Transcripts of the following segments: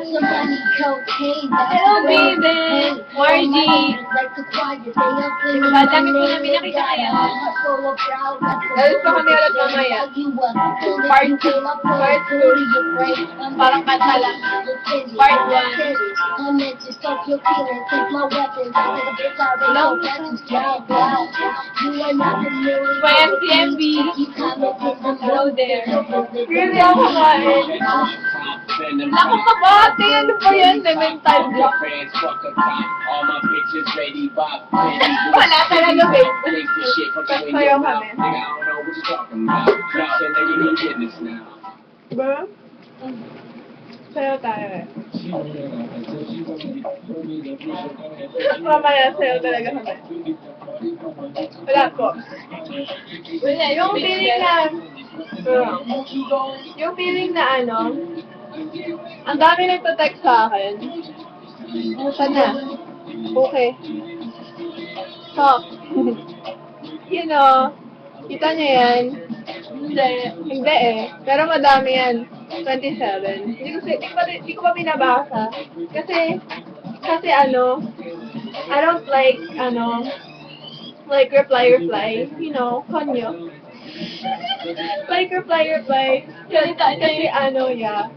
Hello, baby! Margie! Madami po namin nakita ngayon. Alis pa kami ulit mamaya. Part 2. Part 2. Parang kanta lang. Part 1. Long By MTMB. Hello there. Really ako kain. Naku, kabate! Ano ba yan? Mental block. Wala talaga, babe. Sayo kami. Ba? Sayo tayo eh. Mamaya sayo talaga kami. Wala po. Wala, Yung feeling na... Yung feeling na ano... Ang dami nagpa-text sa akin. Ano na? Okay. Talk. You know, kita niyo yan. Hindi eh. Pero madami yan. 27. Hindi ko pa binabasa. Kasi ano, I don't like reply. You know, konyo. Like reply. Kasi ano, yeah.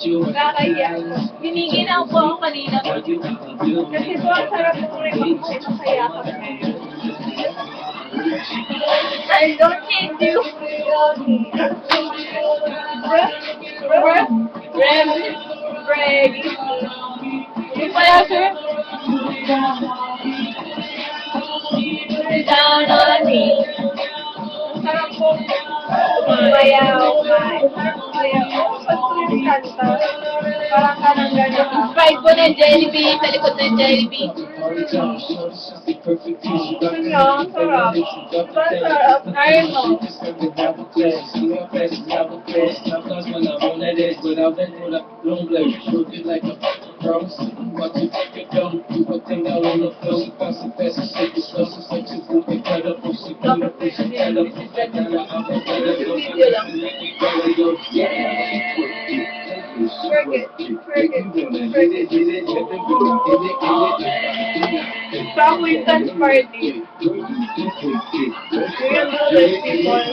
Nakakahiya. Giniginaw po ako kanina. Kasi po, ang sarap po rin masaya ka ngayon. I don't need you. Greg. Hindi pala, sir. Sit down on me. Sarap po. Umayaw. Pag tuloy kanta, parang kanang gano'n. Fried po ng Jollibee. Sa likod ng Jollibee. Yun nga, ang sarap. Diba ang sarap? Kaya mo. Video lang. Sa acquaintance party. Real good people.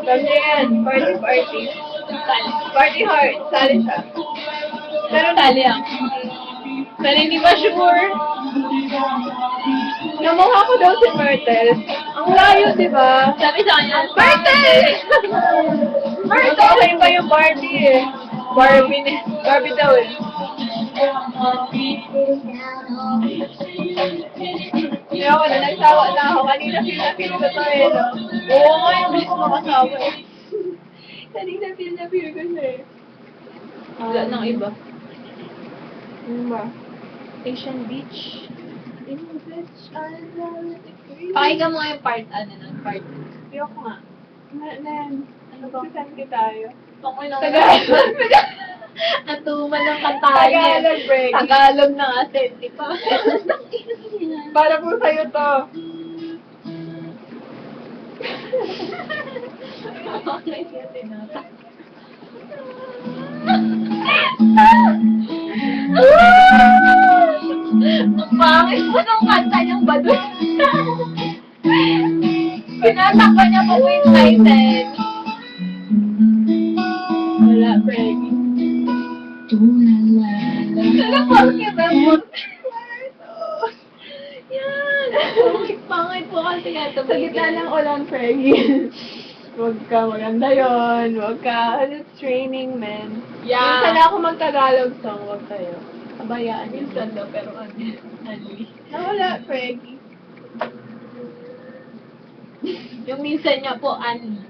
Alam niyo yan, party. Party hard, sali siya. Pero tali ah. Pero hindi ba sure? Namukha ko daw si Myrtle. Ang layo, di ba? Sabi sa kanya, Myrtle! Myrtle! Okay ba yung Barbie eh? Barbie daw eh. Kaya ako na, nagsawa na ako. Kanina feel ko to eh, no? Oo nga, yung bilis ko makasawa eh. Kanina feel ko siya eh. wala nang iba. Ano ba? Asian Beach. In which I love the free. Pakinggan mo nga yung part, part. Ayoko nga. Ano ba? Sasend tayo. Pakinggan lang. Tagalog. Natuman ng kantahan niya. Tagalog break. Tagalog na kasi, di pa. Para po sa'yo to. Okay, siya tinata. Ang pangit mo ng kanta niyang badun. Pinatakpan niya po yung title. Wala, Freddy. Sala pangit na po. Yan. Pangit po kasi nga ito. Sa gitna ng ulan, Freddy. Huwag ka maganda yun. Huwag ka. It's training, man. Yeah. Minsan ako mag-Tagalog song. Huwag kayo. Kabayaan yun. Minsan daw, pero only. Wala, Freddy. Yung minsan niya po, Annie.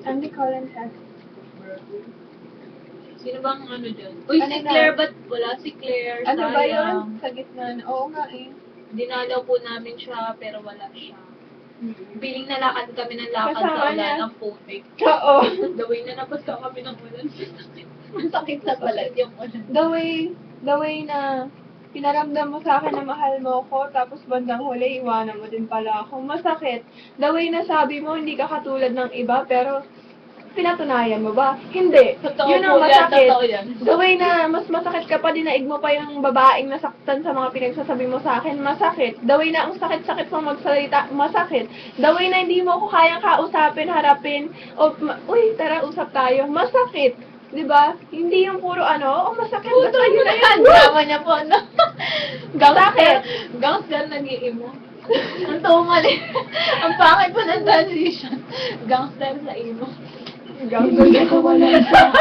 Andy Collins has. Sino bang ano dyan? Uy, Ano si na? Claire, ba't wala si Claire? Ano ba yun? Sayang. Sa gitna. Oo nga eh. Dinalaw po namin siya, pero wala siya. Piling na lakad kami ng lakad Kasama sa niya? ulan ng putik. Oo. The way na napasa kami ng ulan. Masakit na pala yung ulan. The way na pinaramdam mo sa akin na mahal mo ko, tapos bandang huli, iwanan mo din pala ako. Masakit. The way na sabi mo, hindi ka katulad ng iba, pero pinatunayan mo ba? Hindi. Totoo Yun ang po yan, masakit. totoo yan. The way na mas masakit ka pa, dinaig mo pa yung babaeng nasaktan sa mga pinagsasabi mo sa akin, masakit. The way na ang sakit-sakit mo magsalita, masakit. The way na hindi mo ko kayang kausapin, harapin, uy, tara, usap tayo, masakit. Diba? Hindi yung puro masakit. Puto Basta yun na yun. Drama niya po, no? Sakit. Gangster nag-iimo. Ang tumal eh. Ang pangit po ng transition. Gangster sa imo. Gangster ka wala sa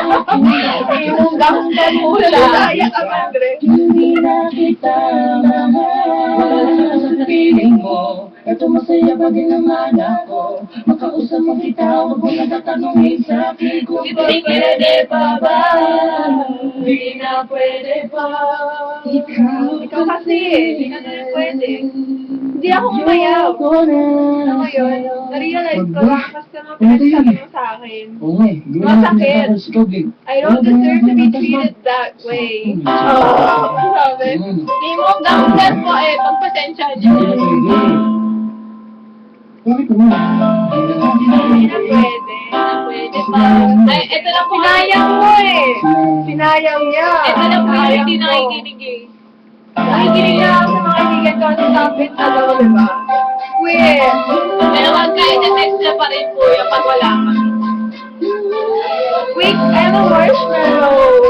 yung gangster mo siya. Kaya ka, Andre. Hindi na kita mahal. Wala sa piling mo. Ito masaya pa din naman ako. Makausap mo kita, huwag mo na tatanungin sa akin kung pwede pa ba. Di na pwede pa. Ikaw kasi hindi ka na pwede. Hindi ako umayaw. Ano yun? Na-realize ko lang kasi mga pinagsasabi mo sa akin. Oo nga eh. Di Masakit. na ikaw, babe. I don't deserve to be treated that way. Sabi. Game of gangster po eh. Pagpasensya niyo. Bakit naman? Hindi na pwede. Pwede pa. Ay, ito lang po. Sinayang mo eh. Sinayang niya. Ito lang po yung Sinayang hindi mo. nakikinig eh. Nakikinig na ako sa mga kaibigan ko sa topic na daw, di ba? Weird. Pero wag kahit na-text niya pa rin po yung pag wala ka. Wait, I'm a marshmallow.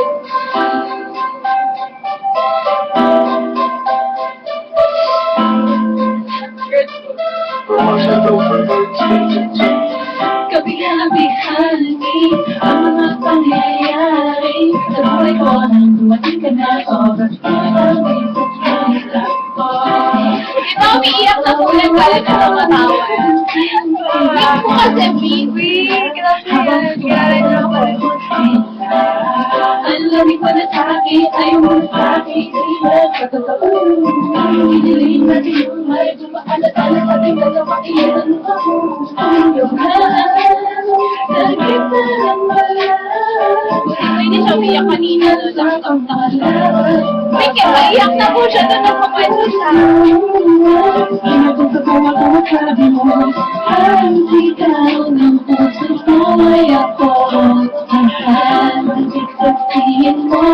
Kabihan-bihani ang mga pangyayari sa buhay ko nang dumating ka na sobrang pagkakawin sa hirap ko. Ito, umiiyak na po lang kaya na tumatawa. Weak po kasi, weak. Grabe yan. Grabe na ako. Ang lamig mo na sa akin, ayaw mo na sa akin, hirap sa totoo. Hiniling natin yung may dumaalat-alat sa ating dalawa, iyan ako. Yung Hindi siya umiyak kanina, no? Nakakam na ka siya. May kaya na po siya doon ang kwento sa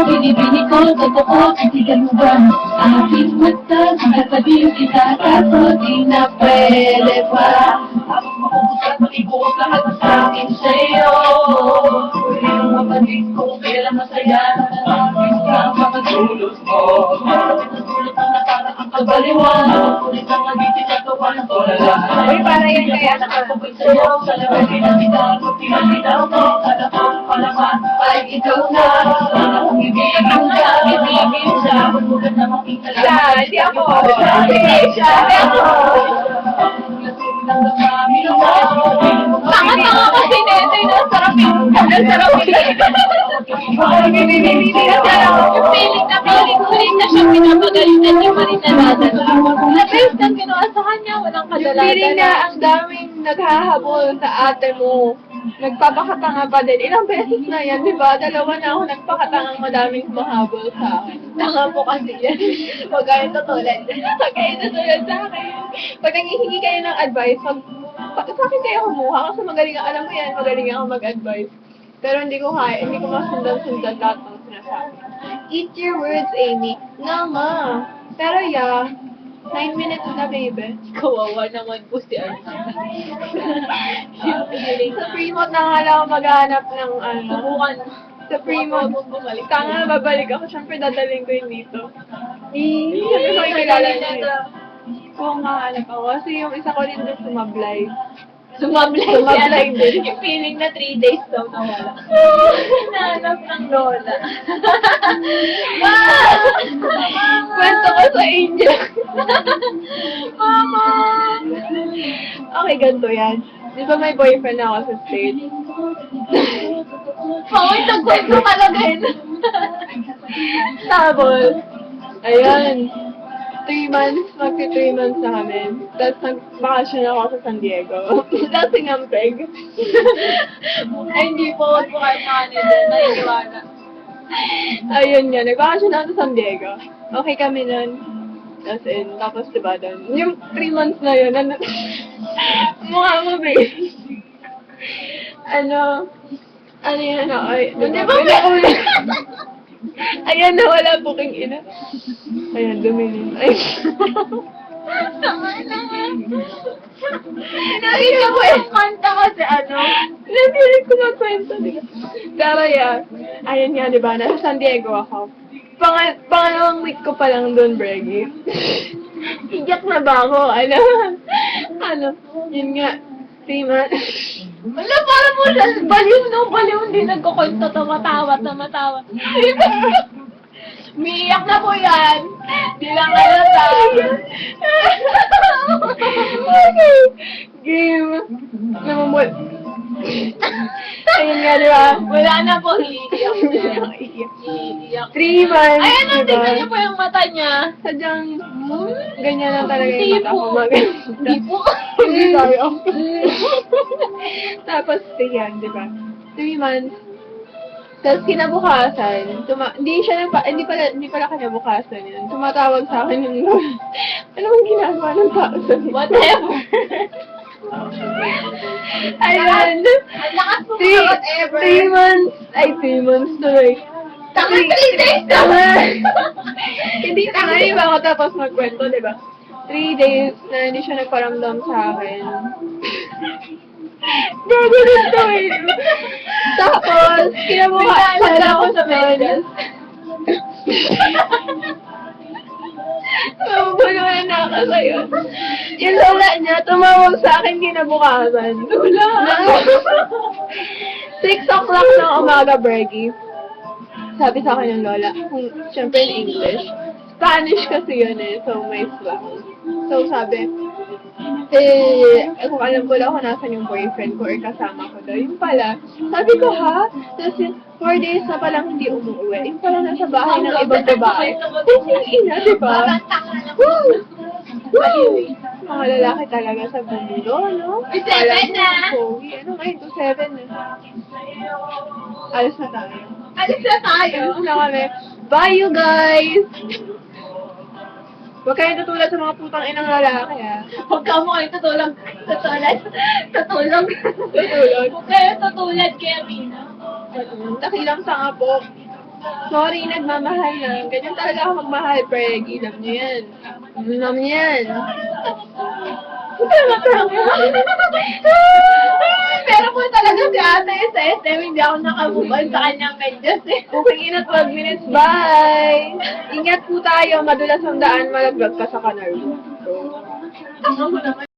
Binibini ko, totoo, kaibigan mo ba? Aking mata, sasabihin kita, kaso di na pwede pa. Habang makukusap, mag-ibuot lahat sa akin sa'yo. Uli ang mabalik ko, kailan masaya na nangapis ka ang mga tulog mo. Masakit na tulog mo na parang ang kabaliwan. Ulit ang nagitin sa kawan ko lala. Uy, para yan kaya sa Nakapagod sa'yo, sa labay pinagbitan ko, pinagbitan ko. Alam ko, palaman, ay ikaw na. Sana kung ibigin ka, ibigin siya. Huwag mo na makita lang. Hindi ako. Hindi siya. Hindi ako. Tanga-tanga kasi nito yung nasarapin. Yung feeling na ulit na siya pinapagalitan niya pa rin nadadala. Na-base ng ginawa sa kanya, walang Yung feeling kadala-dala. na ang daming naghahabol sa ate mo. Nagpapakatanga pa din. Ilang beses na yan, di ba? Dalawa na ako nagpakatangang madaming mahabol sa akin. Tanga po kasi yan. Huwag kayo tutulad. Huwag kayo tutulad sa akin. Pag nangihingi kayo ng advice, sa akin kayo kumuha kasi magaling alam mo yan, magaling ako mag-advise. Pero hindi ko masundan-sundan lahat ng sinasabi. Eat your words, Amy. No, ma. Pero yeah, 9 minutes na, baby. Kawawa naman po si Anna. Yung feeling Sa na. Fremont na nga lang ako maghanap ng Subukan. Sa Fremont. Bumalik. Tanga, babalik ako. Siyempre, dadaling ko yun dito. Siyempre, makikilala niyo. Oo nga, hanap ako. Kasi yung isa ko rin doon sumablay. Sumablay Sumablay siya. din. Yung feeling na 3 days daw nawala. Nahanap ng lola. Kwento ko sa Angel. Mama! Okay, ganito yan. Di ba may boyfriend ako sa state? Pawit ang kwento kalagay na. Tapos, ayun. 3 months, magti 3 months na kami. Tapos nag-vacation ako sa San Diego. Tapos sinampeg. Ay, hindi po. Huwag po kayo makanin dyan. Naiiwala. Ayun nga, nag-vacation ako sa San Diego. Okay kami nun. As in, tapos diba doon, yung 3 months na yun, ano, mukha mo, babe. Ano yan, ay, Hindi diba? ba, Ayan, nawala po king ina. Ayan, duminin. Ay. Tama naman. Nakita ko yung kanta kasi ano. Napilit ko magkwento, diba? Pero yeah, ayan nga, diba, nasa San Diego ako. Pangalawang week ko pa lang doon, Breggy. Iyak na ba ako? Yun nga, 3 months. Wala, parang mo sa baliw, no? Baliw, hindi nagkukwento, tumatawa. Umiiyak na po yan. Di lang halata. Okay. Game. Namumul. Ayun nga, diba? Wala na po, iiyak. Iiyak. 3 months, Ayan, diba? tingnan niyo po yung mata niya. Sadyang, ganyan lang talaga yung Hindi mata po. ko Hindi po. Hindi tayo. Tapos, yan, diba? 3 months. Tapos kinabukasan, hindi pala kinabukasan yun. Tumatawag sa akin yung lola. Ano bang ginagawa ng tao sa dito? Whatever. Ayun. Ang lakas po mga whatever. 3 months. Ay, 3 months tuloy. Tama, 3 days na. Hindi ba ako tapos magkwento, di ba? 3 days na hindi siya nagparamdam sa akin. Gagawin to eh. Tapos, kinabukasan Naalala ko sa nun. Vegas. Mabubuluhan na ako sa'yo. Yung lola niya, tumawag sa akin kinabukasan. Lola! 6 o'clock ng umaga, Breggy. Sabi sa akin ng lola, syempre in English. Spanish kasi yun eh, so may slang. So sabi, kung alam ko lang kung nasan yung boyfriend ko or kasama ko daw. Yung pala, sabi ko ha? Tapos 4 days na palang hindi umuwi. Yung pala nasa bahay ng ibang babae. Tapos yung ina, di ba? Woo! Woo! Mga lalaki talaga sa mundo, no? May 7 na. Pogi. Ano ngayon? 7 na. Alis na tayo. Alis na tayo. Alis na kami. Bye, you guys! Huwag kayong tutulad sa mga putang inang lalaki, ha? Huwag ka mo kayo tutulog. Tutulog. Tutulog. Huwag kayo tutulad kay Rina. Dakilang sanga po. Sorry, nagmamahal lang. Ganyan talaga ako magmahal, Preggy. Alam niyo yan. Alam niyo yan. Pero po talaga si ate sa SM, hindi ako nakamove sa kanyang medyas eh. Okay, ina 12 minutes. Bye! Ingat po tayo. Madulas ang daan. Malaglag ka sa kanal. Ako naman.